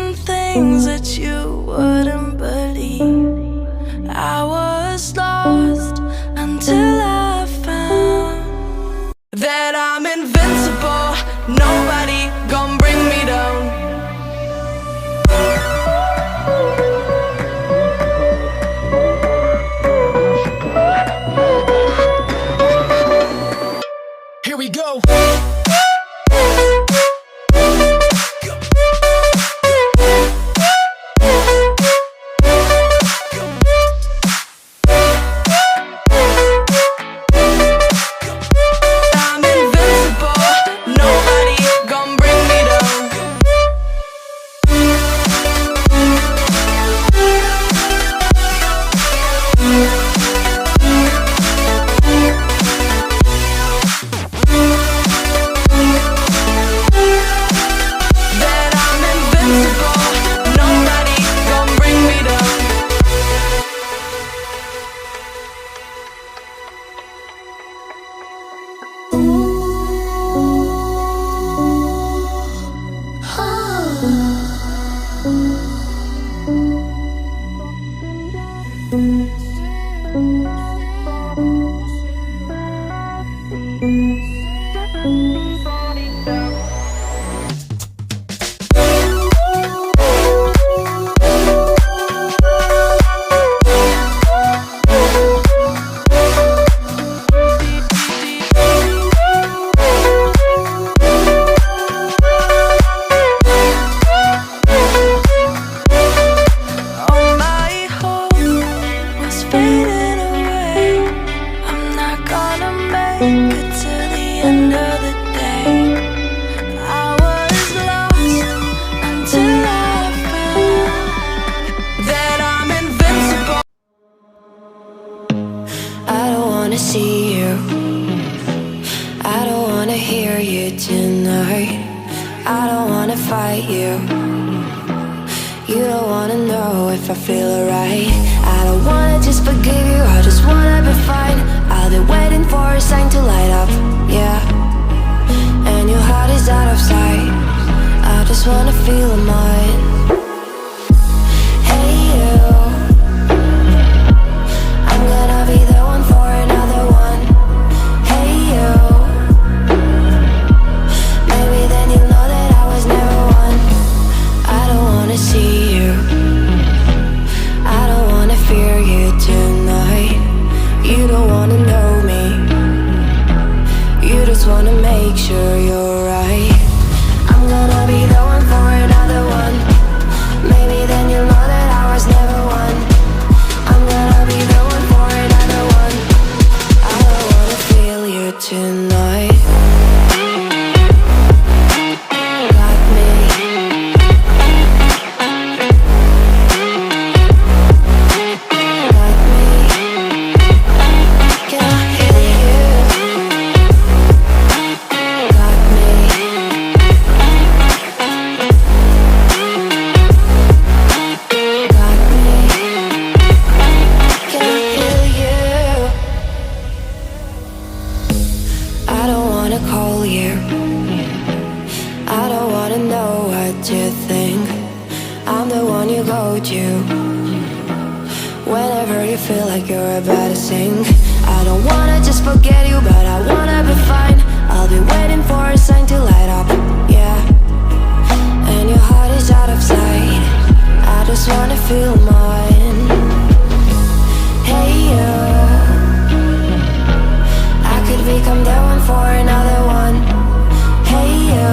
seeing things that you wouldn't believe. I was lost until I found that I'm invincible. Nobody gon' bring me down. Here we go. I'm invincible. Nobody gon' bring me down. That I'm invincible. Nobody gon' bring me down. All my hope was fading away. I'm not gonna make it to the end of the day. I was lost until I found that I'm invincible. I don't wanna see you. I don't wanna hear you tonight. I don't wanna fight you. You don't wanna know if I feel alright. I don't wanna just forgive you, I just wanna be fine. I'll be waiting for a sign to light up, yeah. And your heart is out of sight. I just wanna feel mine. Hey you, I'm gonna be the one for another one. Hey you, maybe then you'll know that I was never one. I don't wanna see you. I don't wanna fear you tonight. You don't wanna know me. You just wanna make sure you're right. I'm gonna be the one for another one. Maybe then you'll know that I was never one. I'm gonna be the one for another one. I don't wanna feel you tonight. Got me. Got me. Can I hear you? Got me. Got me. Can I hear you? I don't wanna call you. I don't wanna know what you think. I'm the one you go to whenever you feel like you're about to sink. I don't wanna just forget you, but I wanna be fine. I'll be waiting for a sign to light up, yeah. And your heart is out of sight. I just wanna feel mine. Hey you, I could become the one for another one. Hey you,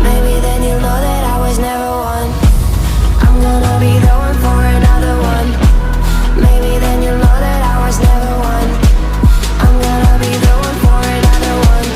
maybe then you'll know that I was never one. I'm gonna be the one for another one. Maybe then you'll know that I was never one. I'm gonna be the one for another one.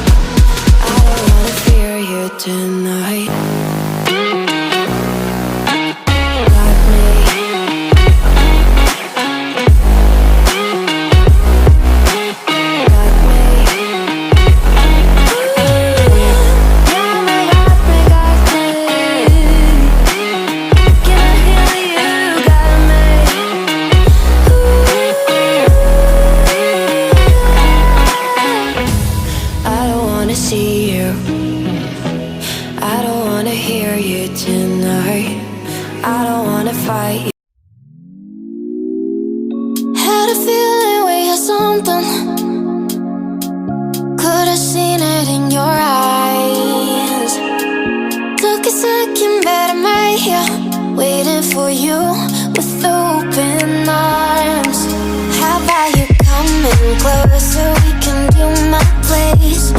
tonight. I don't wanna fight you. Had a feeling we had something. Could've seen it in your eyes. Took a second, but I'm right here, waiting for you with open arms. How about you coming closer? We can do my place.